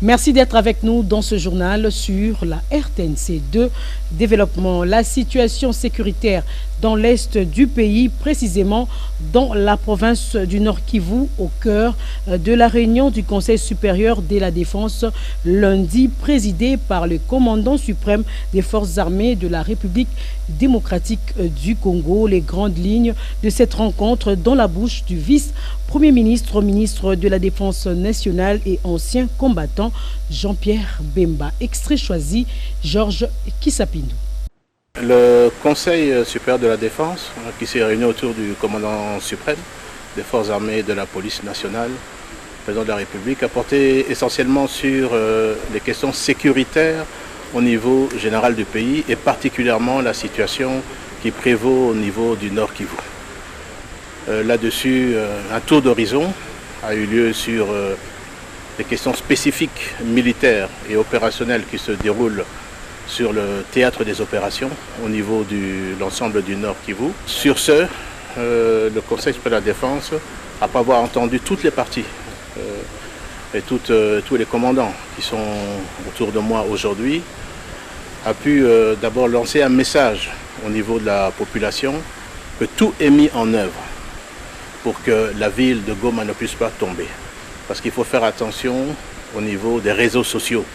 Merci d'être avec nous dans ce journal sur la RTNC2 Développement. La situation sécuritaire dans l'est du pays, précisément dans la province du Nord Kivu, au cœur de la réunion du Conseil supérieur de la défense lundi, présidée par le commandant suprême des forces armées de la République démocratique du Congo. Les grandes lignes de cette rencontre dans la bouche du vice-premier ministre, ministre de la Défense nationale et ancien combattant Jean-Pierre Bemba. Extrait choisi, Georges Kisapindou. Le Conseil supérieur de la défense, qui s'est réuni autour du commandant suprême des forces armées et de la police nationale, président de la République, a porté essentiellement sur les questions sécuritaires au niveau général du pays et particulièrement la situation qui prévaut au niveau du Nord Kivu. Là-dessus, un tour d'horizon a eu lieu sur les questions spécifiques militaires et opérationnelles qui se déroulent sur le théâtre des opérations au niveau de l'ensemble du Nord Kivu. Sur ce, le Conseil supérieur de la défense, après avoir entendu toutes les parties et tous les commandants qui sont autour de moi aujourd'hui, a pu d'abord lancer un message au niveau de la population que tout est mis en œuvre pour que la ville de Goma ne puisse pas tomber. Parce qu'il faut faire attention au niveau des réseaux sociaux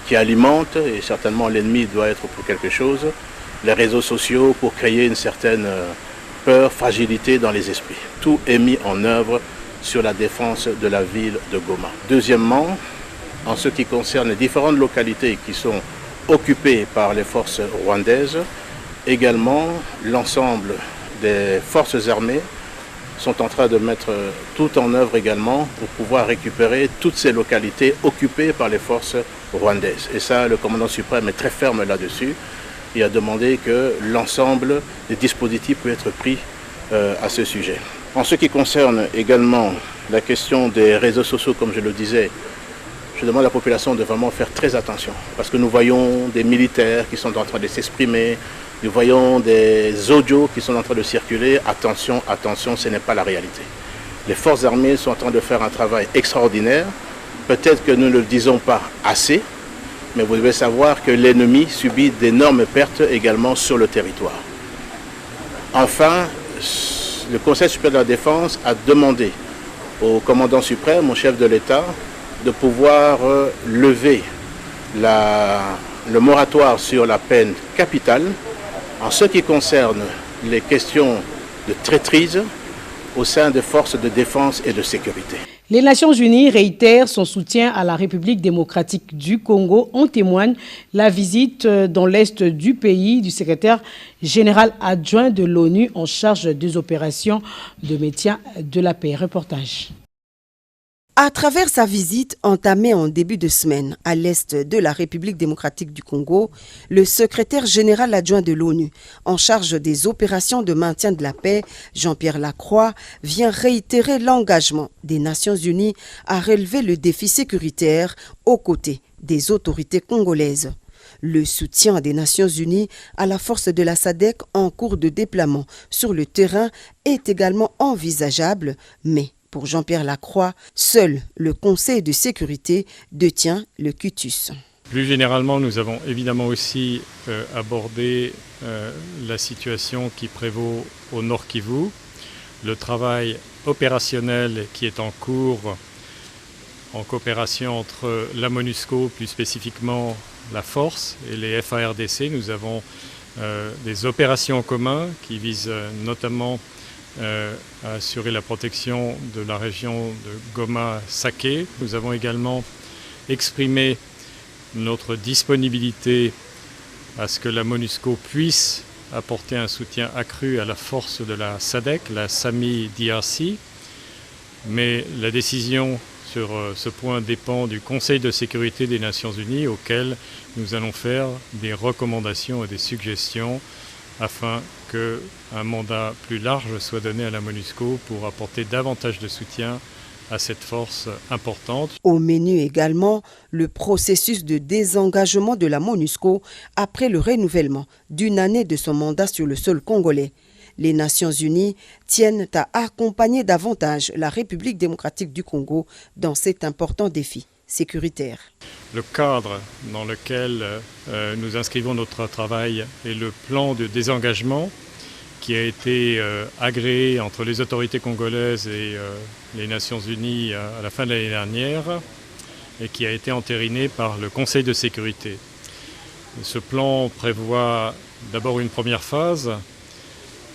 qui alimentent, et certainement l'ennemi doit être pour quelque chose, les réseaux sociaux pour créer une certaine peur, fragilité dans les esprits. Tout est mis en œuvre sur la défense de la ville de Goma. Deuxièmement, en ce qui concerne les différentes localités qui sont occupées par les forces rwandaises, également l'ensemble des forces armées sont en train de mettre tout en œuvre également pour pouvoir récupérer toutes ces localités occupées par les forces rwandaises. Et ça, le commandant suprême est très ferme là-dessus. Il a demandé que l'ensemble des dispositifs puissent être pris à ce sujet. En ce qui concerne également la question des réseaux sociaux, comme je le disais, je demande à la population de vraiment faire très attention parce que nous voyons des militaires qui sont en train de s'exprimer, nous voyons des audios qui sont en train de circuler. Attention, attention, ce n'est pas la réalité. Les forces armées sont en train de faire un travail extraordinaire. Peut-être que nous ne le disons pas assez, mais vous devez savoir que l'ennemi subit d'énormes pertes également sur le territoire. Enfin, le Conseil supérieur de la défense a demandé au commandant suprême, au chef de l'État, de pouvoir lever le moratoire sur la peine capitale en ce qui concerne les questions de traîtrise au sein des forces de défense et de sécurité. Les Nations Unies réitèrent son soutien à la République démocratique du Congo. En témoigne la visite dans l'est du pays du secrétaire général adjoint de l'ONU en charge des opérations de maintien de la paix. Reportage. À travers sa visite entamée en début de semaine à l'est de la République démocratique du Congo, le secrétaire général adjoint de l'ONU en charge des opérations de maintien de la paix, Jean-Pierre Lacroix, vient réitérer l'engagement des Nations Unies à relever le défi sécuritaire aux côtés des autorités congolaises. Le soutien des Nations Unies à la force de la SADC en cours de déploiement sur le terrain est également envisageable, mais pour Jean-Pierre Lacroix, seul le Conseil de sécurité détient le quitus. Plus généralement, nous avons évidemment aussi abordé la situation qui prévaut au Nord Kivu, le travail opérationnel qui est en cours en coopération entre la MONUSCO, plus spécifiquement la force et les FARDC. Nous avons des opérations en commun qui visent notamment à assurer la protection de la région de Goma-Saké. Nous avons également exprimé notre disponibilité à ce que la MONUSCO puisse apporter un soutien accru à la force de la SADC, la SAMI-DRC. Mais la décision sur ce point dépend du Conseil de sécurité des Nations Unies auquel nous allons faire des recommandations et des suggestions afin qu'un mandat plus large soit donné à la MONUSCO pour apporter davantage de soutien à cette force importante. Au menu également, le processus de désengagement de la MONUSCO après le renouvellement d'une année de son mandat sur le sol congolais. Les Nations Unies tiennent à accompagner davantage la République démocratique du Congo dans cet important défi. sécuritaire. Le cadre dans lequel nous inscrivons notre travail est le plan de désengagement qui a été agréé entre les autorités congolaises et les Nations Unies à la fin de l'année dernière et qui a été entériné par le Conseil de sécurité. Ce plan prévoit d'abord une première phase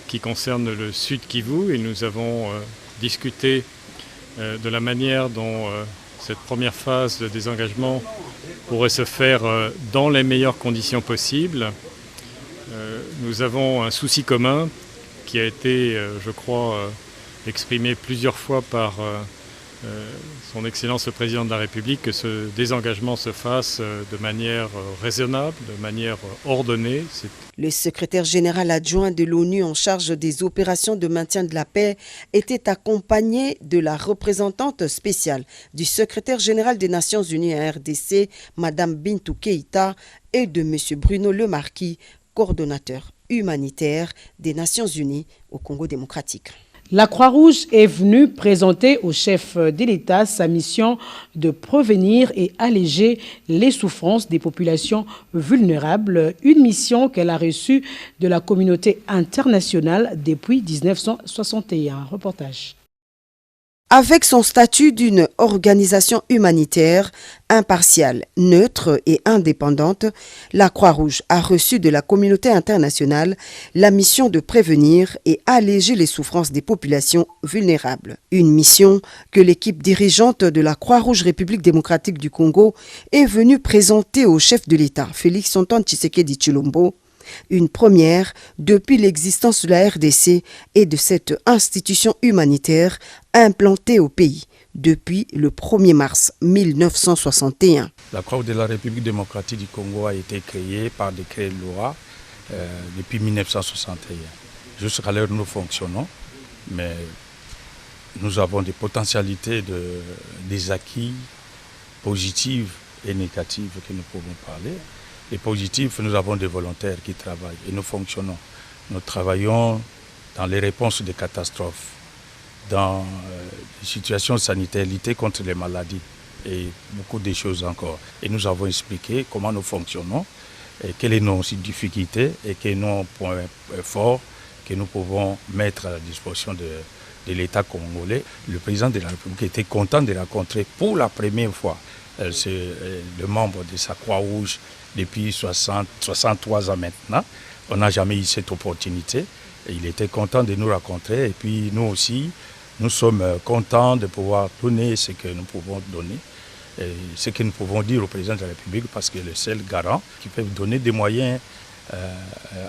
qui concerne le Sud Kivu et nous avons discuté de la manière dont cette première phase de désengagement pourrait se faire dans les meilleures conditions possibles. Nous avons un souci commun qui a été, je crois, exprimé plusieurs fois par son Excellence le Président de la République, que ce désengagement se fasse de manière raisonnable, de manière ordonnée. Le secrétaire général adjoint de l'ONU en charge des opérations de maintien de la paix était accompagné de la représentante spéciale du secrétaire général des Nations Unies à RDC, Mme Bintou Keïta, et de M. Bruno Lemarquis, coordonnateur humanitaire des Nations Unies au Congo démocratique. La Croix-Rouge est venue présenter au chef de l'État sa mission de prévenir et alléger les souffrances des populations vulnérables, une mission qu'elle a reçue de la communauté internationale depuis 1961. Reportage. Avec son statut d'une organisation humanitaire impartiale, neutre et indépendante, la Croix-Rouge a reçu de la communauté internationale la mission de prévenir et alléger les souffrances des populations vulnérables. Une mission que l'équipe dirigeante de la Croix-Rouge République démocratique du Congo est venue présenter au chef de l'État, Félix Antoine Tshisekedi Tshilombo. Une première depuis l'existence de la RDC et de cette institution humanitaire implantée au pays depuis le 1er mars 1961. La Croix de la République démocratique du Congo a été créée par décret de loi depuis 1961. Jusqu'à l'heure, nous fonctionnons, mais nous avons des potentialités, des acquis positifs et négatifs que nous pouvons parler. Les positifs, nous avons des volontaires qui travaillent et nous fonctionnons. Nous travaillons dans les réponses des catastrophes, dans les situations sanitaires, lutter contre les maladies et beaucoup de choses encore. Et nous avons expliqué comment nous fonctionnons, et quelles sont nos difficultés et quels sont nos points forts que nous pouvons mettre à la disposition de l'État congolais. Le président de la République était content de rencontrer pour la première fois le membre de sa Croix-Rouge depuis 63 ans maintenant. On n'a jamais eu cette opportunité. Et il était content de nous rencontrer. Et puis nous aussi, nous sommes contents de pouvoir donner ce que nous pouvons donner. Et ce que nous pouvons dire au président de la République, parce que le seul garant qui peut donner des moyens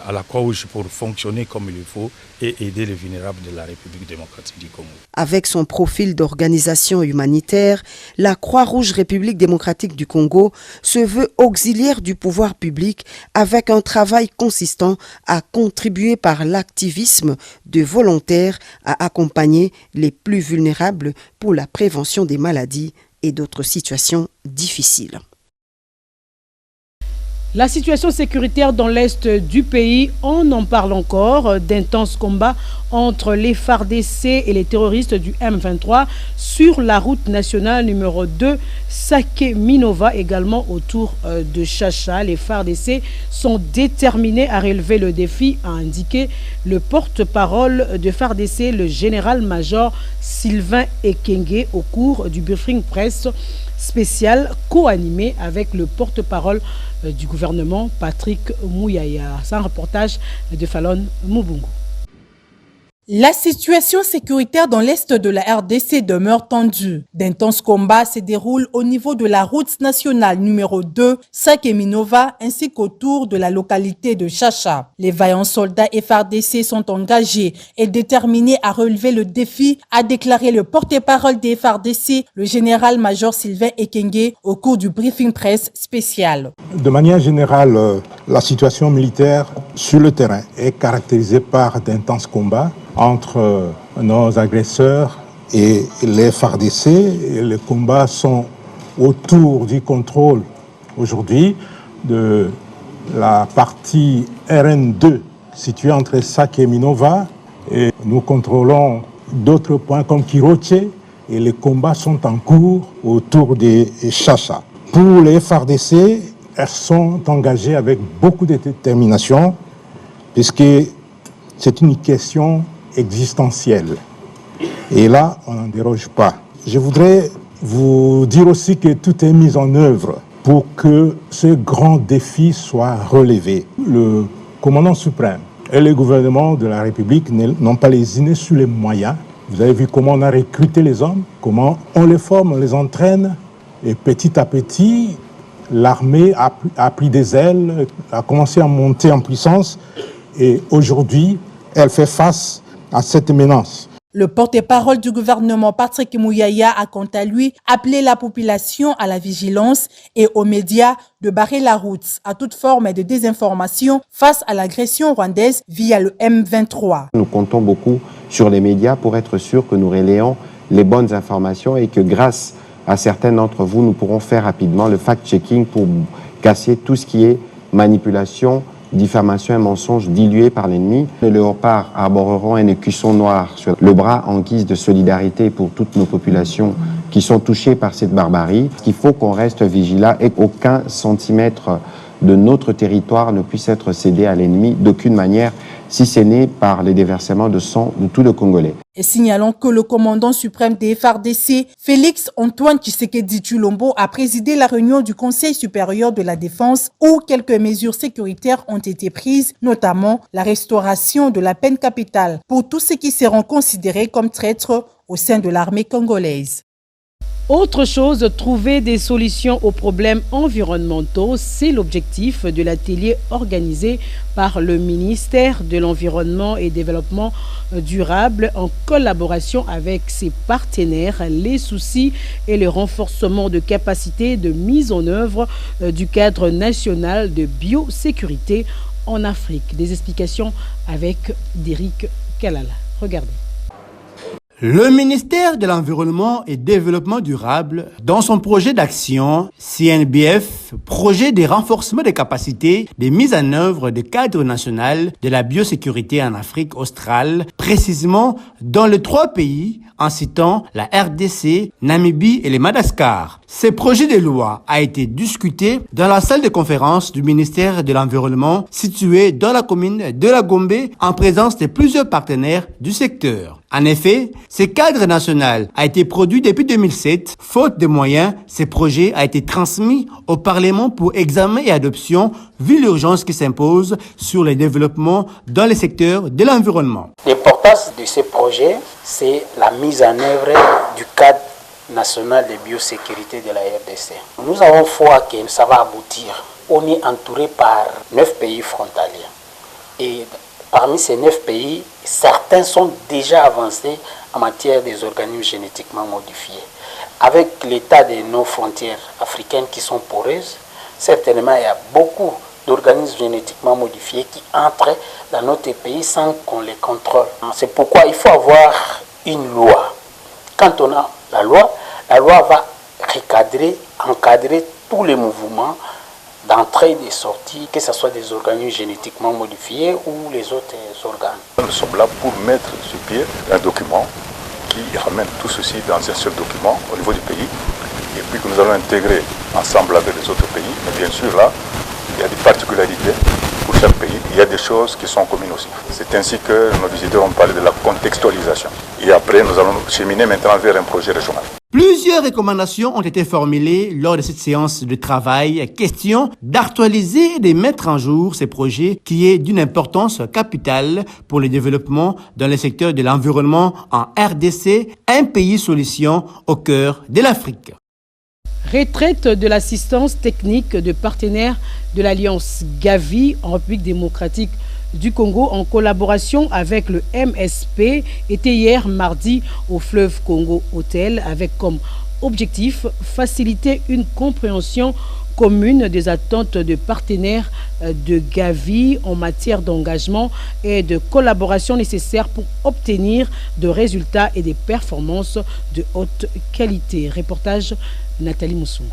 à la Croix-Rouge pour fonctionner comme il faut et aider les vulnérables de la République démocratique du Congo. Avec son profil d'organisation humanitaire, la Croix-Rouge République démocratique du Congo se veut auxiliaire du pouvoir public avec un travail consistant à contribuer par l'activisme de volontaires à accompagner les plus vulnérables pour la prévention des maladies et d'autres situations difficiles. La situation sécuritaire dans l'est du pays, on en parle encore, d'intenses combats entre les FARDC et les terroristes du M23 sur la route nationale numéro 2, Sake-Minova, également autour de Chacha. Les FARDC sont déterminés à relever le défi, a indiqué le porte-parole de FARDC, le général-major Sylvain Ekenge, au cours du briefing presse spécial co-animé avec le porte-parole du gouvernement, Patrick Mouyaya. C'est un reportage de Fallon Mubungu. La situation sécuritaire dans l'est de la RDC demeure tendue. D'intenses combats se déroulent au niveau de la route nationale numéro 2, Sake-Minova, ainsi qu'autour de la localité de Chacha. Les vaillants soldats FARDC sont engagés et déterminés à relever le défi, a déclaré le porte-parole des FARDC, le général-major Sylvain Ekenge, au cours du briefing presse spécial. De manière générale, la situation militaire sur le terrain est caractérisée par d'intenses combats entre nos agresseurs et les FARDC. Les combats sont autour du contrôle aujourd'hui de la partie RN2 située entre Sake et Minova. Et nous contrôlons d'autres points comme Kiroche et les combats sont en cours autour des Chacha. Pour les FARDC, elles sont engagées avec beaucoup de détermination puisque c'est une question existentielle. Et là, on n'en déroge pas. Je voudrais vous dire aussi que tout est mis en œuvre pour que ce grand défi soit relevé. Le commandant suprême et le gouvernement de la République n'ont pas lésiné sur les moyens. Vous avez vu comment on a recruté les hommes, comment on les forme, on les entraîne. Et petit à petit, l'armée a pris des ailes, a commencé à monter en puissance. Et aujourd'hui, elle fait face à cette menace. Le porte-parole du gouvernement, Patrick Mouyaya, a quant à lui appelé la population à la vigilance et aux médias de barrer la route à toute forme de désinformation face à l'agression rwandaise via le M23. Nous comptons beaucoup sur les médias pour être sûr que nous relayons les bonnes informations et que grâce à certains d'entre vous, nous pourrons faire rapidement le fact-checking pour casser tout ce qui est manipulation, diffamation et mensonges dilués par l'ennemi. Les léopards arboreront un écusson noir sur le bras en guise de solidarité pour toutes nos populations qui sont touchées par cette barbarie. Il faut qu'on reste vigilant et qu'aucun centimètre de notre territoire ne puisse être cédé à l'ennemi d'aucune manière, si ce n'est par les déversements de sang de tous les Congolais. Et signalons que le commandant suprême des FARDC, Félix Antoine Tshisekedi Tshilombo, a présidé la réunion du Conseil supérieur de la défense où quelques mesures sécuritaires ont été prises, notamment la restauration de la peine capitale pour tous ceux qui seront considérés comme traîtres au sein de l'armée congolaise. Autre chose, trouver des solutions aux problèmes environnementaux, c'est l'objectif de l'atelier organisé par le ministère de l'Environnement et Développement durable en collaboration avec ses partenaires, les soucis et le renforcement de capacités de mise en œuvre du cadre national de biosécurité en Afrique. Des explications avec Derrick Kalala. Regardez. Le ministère de l'Environnement et Développement durable, dans son projet d'action CNBF, projet de renforcement des capacités de mise en œuvre du cadre national de la biosécurité en Afrique australe, précisément dans les 3 pays, en citant la RDC, Namibie et le Madagascar. Ce projet de loi a été discuté dans la salle de conférence du ministère de l'Environnement située dans la commune de La Gombe en présence de plusieurs partenaires du secteur. En effet, ce cadre national a été produit depuis 2007. Faute de moyens, ce projet a été transmis au Parlement pour examen et adoption vu l'urgence qui s'impose sur les développements dans le secteur de l'environnement. L'importance de ce projet, c'est la mise en œuvre du cadre national de biosécurité de la RDC. Nous avons foi que ça va aboutir. On est entouré par 9 pays frontaliers. Et parmi ces 9 pays, certains sont déjà avancés en matière des organismes génétiquement modifiés. Avec l'état de nos frontières africaines qui sont poreuses, certainement il y a beaucoup d'organismes génétiquement modifiés qui entrent dans notre pays sans qu'on les contrôle. C'est pourquoi il faut avoir une loi. Quand on a la loi va encadrer tous les mouvements d'entrée et de sortie, que ce soit des organismes génétiquement modifiés ou les autres organes. Nous sommes là pour mettre sur pied un document qui ramène tout ceci dans un seul document au niveau du pays et puis que nous allons intégrer ensemble avec les autres pays. Mais bien sûr, là, il y a des particularités pour chaque pays. Il y a des choses qui sont communes aussi. C'est ainsi que nos visiteurs ont parlé de la contextualisation. Et après, nous allons cheminer maintenant vers un projet régional. Plusieurs recommandations ont été formulées lors de cette séance de travail. Question d'actualiser et de mettre en jour ces projets qui est d'une importance capitale pour le développement dans le secteur de l'environnement en RDC, un pays solution au cœur de l'Afrique. Retraite de l'assistance technique de partenaires de l'Alliance Gavi en République démocratique du Congo en collaboration avec le MSP était hier mardi au fleuve Congo Hôtel avec comme objectif faciliter une compréhension commune des attentes de partenaires de Gavi en matière d'engagement et de collaboration nécessaires pour obtenir de résultats et des performances de haute qualité. Reportage Nathalie Moussoungo.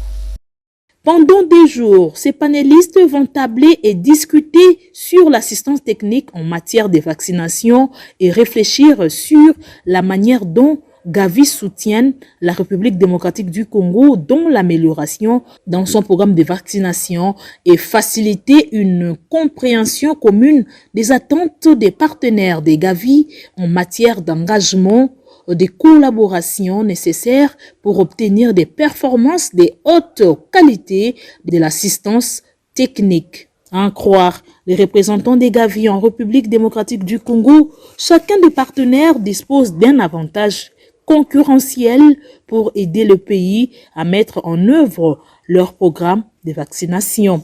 Pendant 2 jours, ces panélistes vont tabler et discuter sur l'assistance technique en matière de vaccination et réfléchir sur la manière dont Gavi soutiennent la République démocratique du Congo dans l'amélioration dans son programme de vaccination et faciliter une compréhension commune des attentes des partenaires des Gavi en matière d'engagement, des collaborations nécessaires pour obtenir des performances de haute qualité de l'assistance technique. À en croire les représentants des Gavi en République démocratique du Congo, chacun des partenaires dispose d'un avantage concurrentiel pour aider le pays à mettre en œuvre leur programme de vaccination.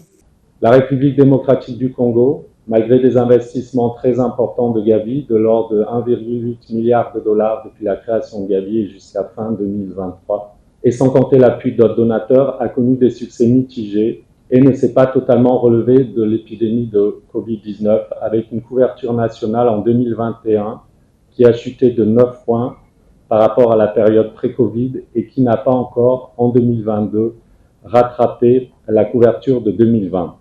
La République démocratique du Congo, malgré des investissements très importants de Gavi, de l'ordre de 1,8 milliard de dollars depuis la création de Gavi jusqu'à fin 2023, et sans compter l'appui d'autres donateurs, a connu des succès mitigés et ne s'est pas totalement relevé de l'épidémie de Covid-19, avec une couverture nationale en 2021 qui a chuté de 9 points par rapport à la période pré-Covid et qui n'a pas encore, en 2022, rattrapé la couverture de 2020.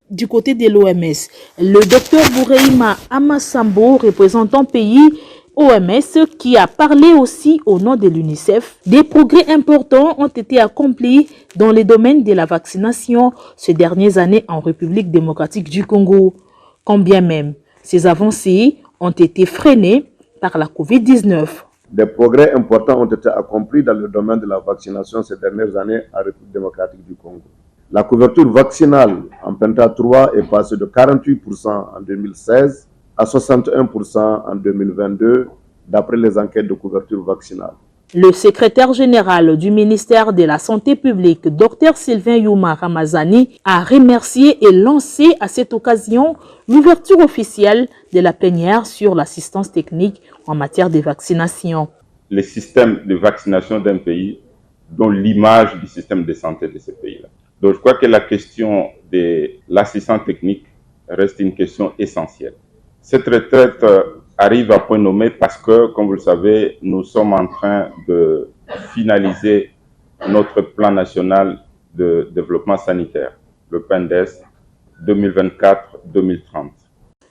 Du côté de l'OMS, le docteur Boureima Amasambo, représentant pays OMS, qui a parlé aussi au nom de l'UNICEF, des progrès importants ont été accomplis dans les domaines de la vaccination ces dernières années en République démocratique du Congo. Quand bien même ces avancées ont été freinées par la Covid-19. Des progrès importants ont été accomplis dans le domaine de la vaccination ces dernières années en République démocratique du Congo. La couverture vaccinale en Penta 3 est passée de 48% en 2016 à 61% en 2022, d'après les enquêtes de couverture vaccinale. Le secrétaire général du ministère de la Santé publique, Dr Sylvain Youma Ramazani, a remercié et lancé à cette occasion l'ouverture officielle de la plénière sur l'assistance technique en matière de vaccination. Le système de vaccination d'un pays donne l'image du système de santé de ce pays-là. Donc je crois que la question de l'assistance technique reste une question essentielle. Cette retraite arrive à point nommé parce que, comme vous le savez, nous sommes en train de finaliser notre notre de développement sanitaire, le PNDES 2024-2030.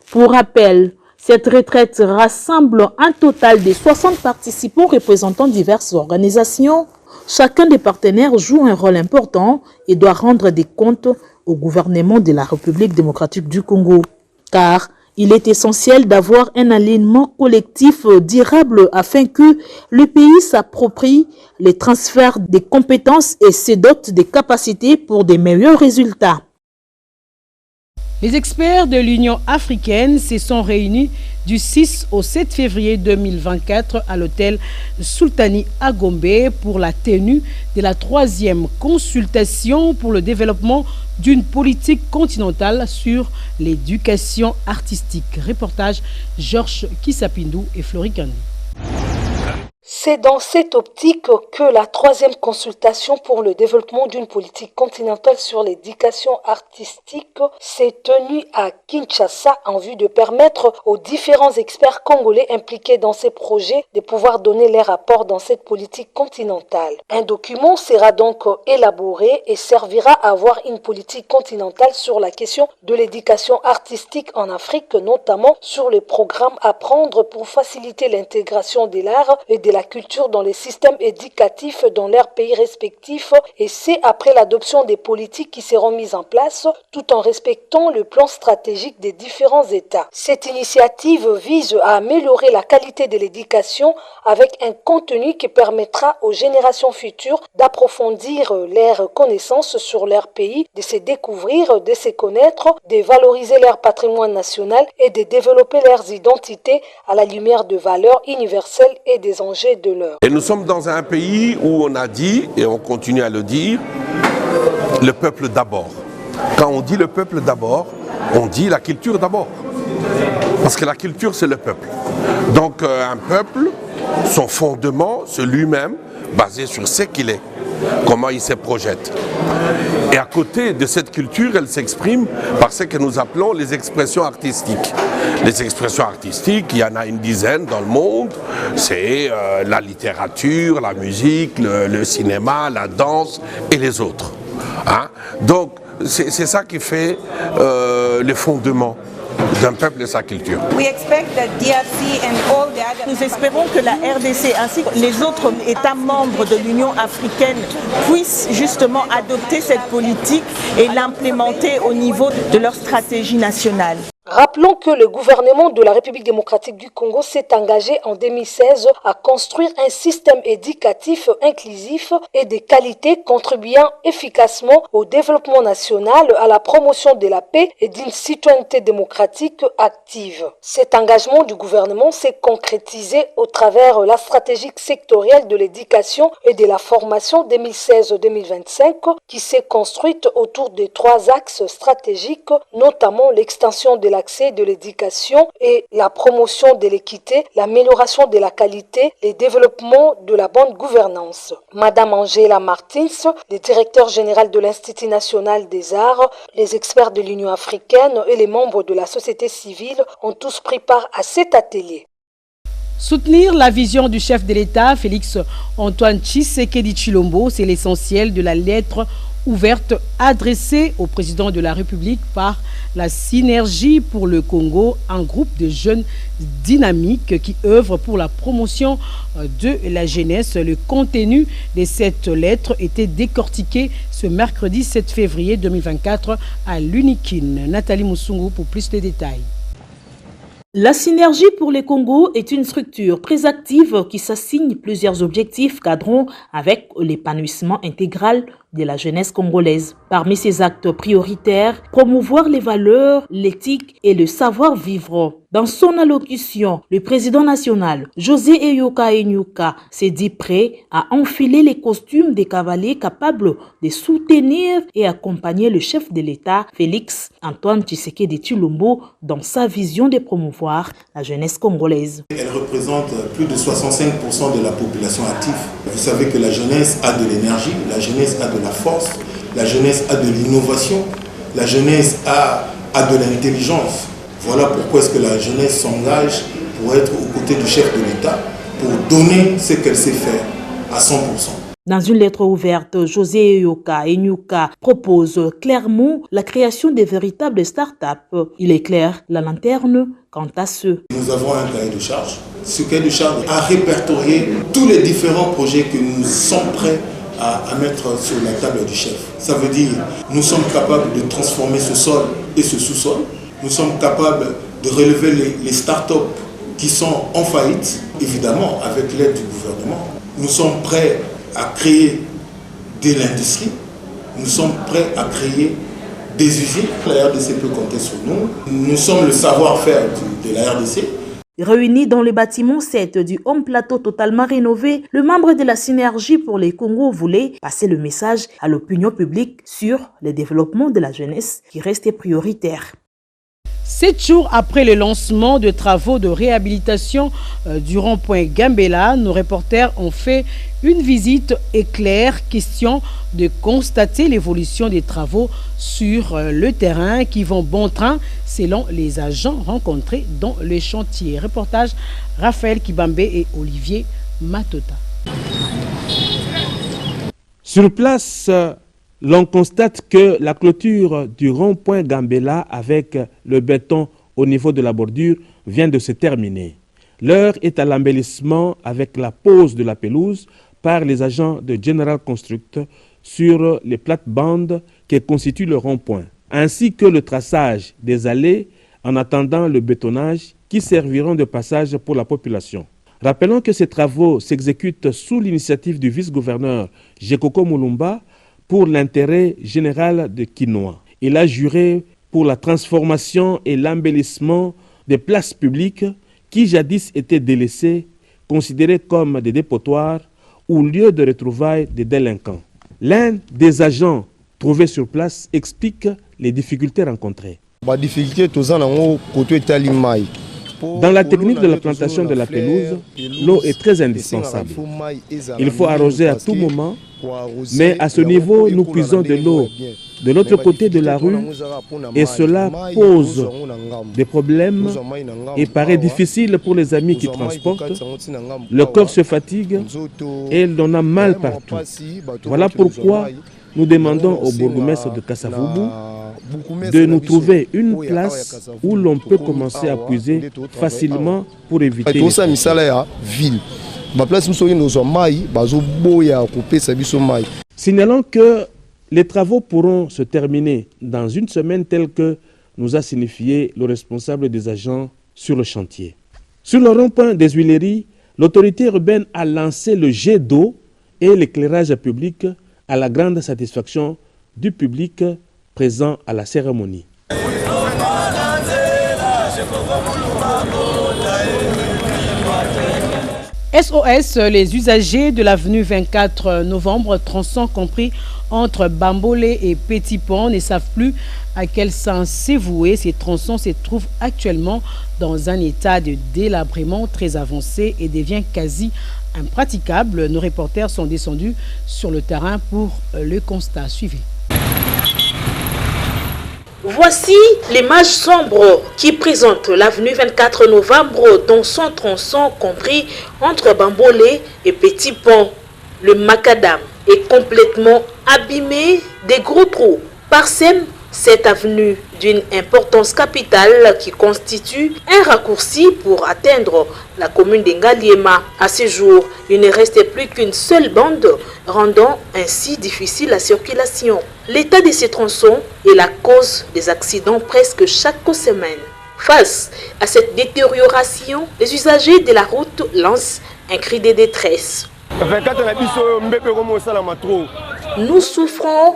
Pour rappel, cette retraite rassemble un total de 60 participants représentant diverses organisations. Chacun des partenaires joue un rôle important et doit rendre des comptes au gouvernement de la République démocratique du Congo. Car il est essentiel d'avoir un alignement collectif durable afin que le pays s'approprie les transferts des compétences et se dote des capacités pour de meilleurs résultats. Les experts de l'Union africaine se sont réunis du 6 au 7 février 2024 à l'hôtel Sultani à Gombe pour la tenue de la 3e consultation pour le développement d'une politique continentale sur l'éducation artistique. Reportage Georges Kissapindou et Florie Kandi. C'est dans cette optique que la 3e consultation pour le développement d'une politique continentale sur l'éducation artistique s'est tenue à Kinshasa en vue de permettre aux différents experts congolais impliqués dans ces projets de pouvoir donner leur rapport dans cette politique continentale. Un document sera donc élaboré et servira à avoir une politique continentale sur la question de l'éducation artistique en Afrique, notamment sur les programmes à prendre pour faciliter l'intégration de l'art et de la culture dans les systèmes éducatifs dans leurs pays respectifs, et c'est après l'adoption des politiques qui seront mises en place tout en respectant le plan stratégique des différents États. Cette initiative vise à améliorer la qualité de l'éducation avec un contenu qui permettra aux générations futures d'approfondir leurs connaissances sur leur pays, de se découvrir, de se connaître, de valoriser leur patrimoine national et de développer leurs identités à la lumière de valeurs universelles et des enjeux de l'heure. Et nous sommes dans un pays où on a dit, et on continue à le dire, le peuple d'abord. Quand on dit le peuple d'abord, on dit la culture d'abord. Parce que la culture, c'est le peuple. Donc un peuple, son fondement, c'est lui-même, basé sur ce qu'il est, comment il se projette. Et à côté de cette culture, elle s'exprime par ce que nous appelons les expressions artistiques. Les expressions artistiques, il y en a une dizaine dans le monde. C'est la littérature, la musique, le cinéma, la danse et les autres. Hein? Donc c'est ça qui fait le fondement d'un peuple et sa culture. Nous espérons que la RDC ainsi que les autres États membres de l'Union africaine puissent justement adopter cette politique et l'implémenter au niveau de leur stratégie nationale. Rappelons que le gouvernement de la République démocratique du Congo s'est engagé en 2016 à construire un système éducatif inclusif et de qualité contribuant efficacement au développement national, à la promotion de la paix et d'une citoyenneté démocratique active. Cet engagement du gouvernement s'est concrétisé au travers la stratégie sectorielle de l'éducation et de la formation 2016-2025 qui s'est construite autour de 3 axes stratégiques, notamment l'extension de l'accès de l'éducation et la promotion de l'équité, l'amélioration de la qualité, le développement de la bonne gouvernance. Madame Angela Martins, le directeur général de l'Institut national des arts, les experts de l'Union africaine et les membres de la société civile ont tous pris part à cet atelier. Soutenir la vision du chef de l'État, Félix Antoine Tshisekedi Tshilombo, c'est l'essentiel de la lettre ouverte adressée au président de la République par la Synergie pour le Congo, un groupe de jeunes dynamiques qui œuvrent pour la promotion de la jeunesse. Le contenu de cette lettre était décortiqué ce mercredi 7 février 2024 à l'UNIKIN. Nathalie Moussoungou pour plus de détails. La Synergie pour les Congo est une structure très active qui s'assigne plusieurs objectifs cadrons avec l'épanouissement intégral de la jeunesse congolaise. Parmi ses actes prioritaires, promouvoir les valeurs, l'éthique et le savoir-vivre. Dans son allocution, le président national, José Eyoka Enyuka, s'est dit prêt à enfiler les costumes des cavaliers capables de soutenir et accompagner le chef de l'État, Félix Antoine Tshisekedi Tshilombo, dans sa vision de promouvoir la jeunesse congolaise. Elle représente plus de 65% de la population active. Vous savez que la jeunesse a de l'énergie, la jeunesse a de la force, la jeunesse a de l'innovation, la jeunesse a de l'intelligence. Voilà pourquoi est-ce que la jeunesse s'engage pour être aux côtés du chef de l'État, pour donner ce qu'elle sait faire à 100%. Dans une lettre ouverte, José Eyoka Enyuka propose clairement la création de véritables start-up. Il éclaire la lanterne quant à ce. Nous avons un cahier de charge. Ce cahier de charge a répertorié tous les différents projets que nous sommes prêts à mettre sur la table du chef. Ça veut dire nous sommes capables de transformer ce sol et ce sous-sol. Nous sommes capables de relever les start-up qui sont en faillite, évidemment avec l'aide du gouvernement. Nous sommes prêts à créer de l'industrie. Nous sommes prêts à créer des usines. La RDC peut compter sur nous. Nous sommes le savoir-faire de la RDC. Réunis dans le bâtiment 7 du Home Plateau totalement rénové, le membre de la Synergie pour les Congo voulait passer le message à l'opinion publique sur le développement de la jeunesse qui restait prioritaire. 7 jours après le lancement de travaux de réhabilitation du rond-point Gambela, nos reporters ont fait une visite éclair, question de constater l'évolution des travaux sur le terrain qui vont bon train selon les agents rencontrés dans le chantier. Reportage Raphaël Kibambe et Olivier Matota. Sur place, l'on constate que la clôture du rond-point Gambela avec le béton au niveau de la bordure vient de se terminer. L'heure est à l'embellissement avec la pose de la pelouse par les agents de General Construct sur les plates-bandes qui constituent le rond-point, ainsi que le traçage des allées en attendant le bétonnage qui serviront de passage pour la population. Rappelons que ces travaux s'exécutent sous l'initiative du vice-gouverneur Jekoko Mulumba pour l'intérêt général de Kinoa. Il a juré pour la transformation et l'embellissement des places publiques qui jadis étaient délaissées, considérées comme des dépotoirs ou lieux de retrouvailles des délinquants. L'un des agents trouvés sur place explique les difficultés rencontrées. Dans la technique de la plantation de la pelouse, l'eau est très indispensable. Il faut arroser à tout moment, mais à ce niveau, nous puisons de l'eau de l'autre côté de la rue et cela pose des problèmes et paraît difficile pour les amis qui transportent. Le corps se fatigue et il en a mal partout. Voilà pourquoi nous demandons au bourgmestre de Kassavubu de nous trouver une place où l'on peut commencer à puiser facilement pour éviter les Signalons que les travaux pourront se terminer dans une semaine telle que nous a signifié le responsable des agents sur le chantier. Sur le rond-point des Huileries, l'autorité urbaine a lancé le jet d'eau et l'éclairage public à la grande satisfaction du public présent à la cérémonie. SOS, les usagers de l'avenue 24 novembre, tronçon compris entre Bambolé et Petit Pont, ne savent plus à quel sens s'évouer. Ces tronçons se trouvent actuellement dans un état de délabrement très avancé et devient quasi impraticable. Nos reporters sont descendus sur le terrain pour le constat. Suivez. Voici l'image sombre qui présente l'avenue 24 novembre dans son tronçon compris entre Bambolé et Petit Pont. Le macadam est complètement abîmé, des gros trous parsèment cette avenue d'une importance capitale qui constitue un raccourci pour atteindre la commune d'Engaliema. À ce jour, il ne reste plus qu'une seule bande, rendant ainsi difficile la circulation. L'état de ces tronçons est la cause des accidents presque chaque semaine. Face à cette détérioration, les usagers de la route lancent un cri de détresse. Nous souffrons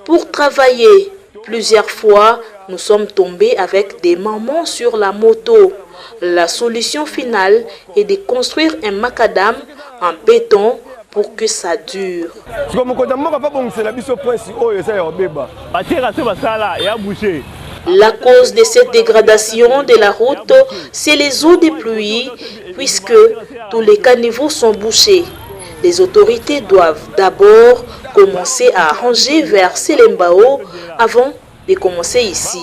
pour travailler. Plusieurs fois, nous sommes tombés avec des mamans sur la moto. La solution finale est de construire un macadam en béton pour que ça dure. La cause de cette dégradation de la route, c'est les eaux de pluie, puisque tous les caniveaux sont bouchés. Les autorités doivent d'abord commencer à arranger vers Selembao avant de commencer ici.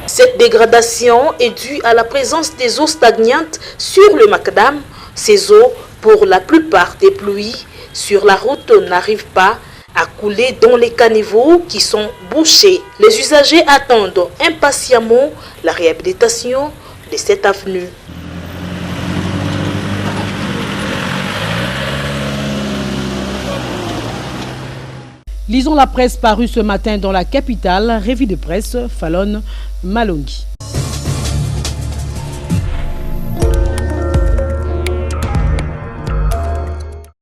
Cette dégradation est due à la présence des eaux stagnantes sur le macadam. Ces eaux, pour la plupart des pluies sur la route, n'arrivent pas à couler dans les caniveaux qui sont bouchés. Les usagers attendent impatiemment la réhabilitation de cette avenue. Lisons la presse parue ce matin dans la capitale. Revue de presse, Fallon Malongi.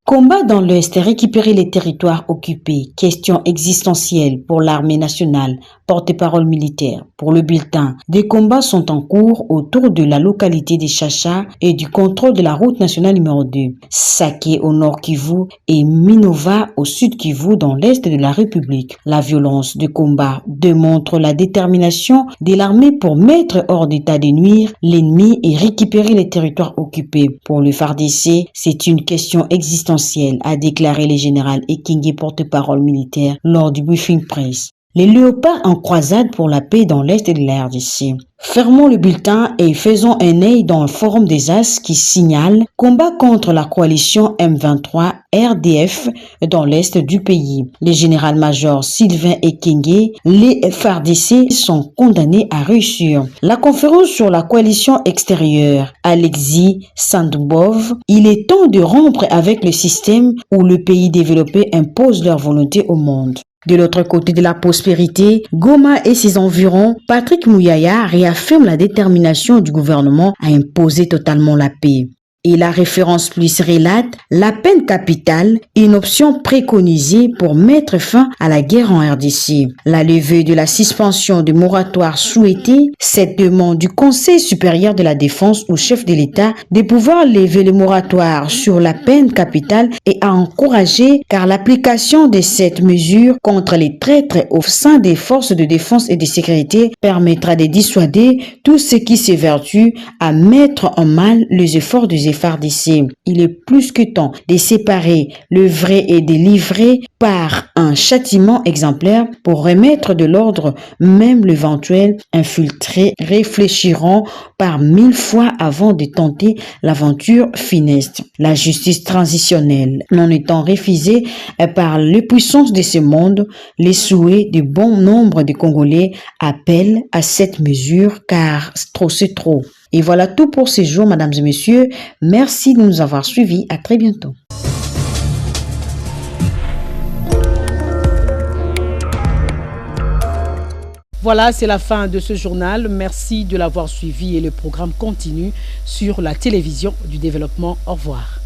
Combat dans l'Est et récupérer les territoires occupés. Question existentielle pour l'armée nationale. Porte-parole militaire. Pour le bulletin, des combats sont en cours autour de la localité des Chacha et du contrôle de la route nationale numéro 2. Saké au nord Kivu et Minova au sud Kivu dans l'est de la République. La violence de combat démontre la détermination de l'armée pour mettre hors d'état de nuire l'ennemi et récupérer les territoires occupés. Pour le FARDC, c'est une question existentielle, a déclaré le général Ekenge, porte-parole militaire, lors du briefing presse. Les léopards en croisade pour la paix dans l'est de la RDC. Fermons le bulletin et faisons un œil dans le forum des As qui signale combat contre la coalition M23 RDF dans l'est du pays. Le général-major Sylvain Ekenge, les FARDC sont condamnés à réussir. La conférence sur la coalition extérieure, Alexis Sandbov, il est temps de rompre avec le système où le pays développé impose leur volonté au monde. De l'autre côté de la prospérité, Goma et ses environs, Patrick Mouyaya réaffirme la détermination du gouvernement à imposer totalement la paix. Et la référence plus relate la peine capitale, une option préconisée pour mettre fin à la guerre en RDC. La levée de la suspension du moratoire souhaitée, cette demande du Conseil supérieur de la défense au chef de l'État de pouvoir lever le moratoire sur la peine capitale est à encourager car l'application de cette mesure contre les traîtres au sein des forces de défense et de sécurité permettra de dissuader tout ce qui s'évertue à mettre en mal les efforts des des FARDC. Il est plus que temps de séparer le vrai et de livrer par un châtiment exemplaire pour remettre de l'ordre. Même l'éventuel infiltré réfléchiront par 1000 fois avant de tenter l'aventure funeste. La justice transitionnelle n'en étant refusée par les puissances de ce monde, les souhaits de bon nombre de Congolais appellent à cette mesure car trop c'est trop. Et voilà tout pour ce jour, mesdames et messieurs. Merci de nous avoir suivis. À très bientôt. Voilà, c'est la fin de ce journal. Merci de l'avoir suivi et le programme continue sur la télévision du développement. Au revoir.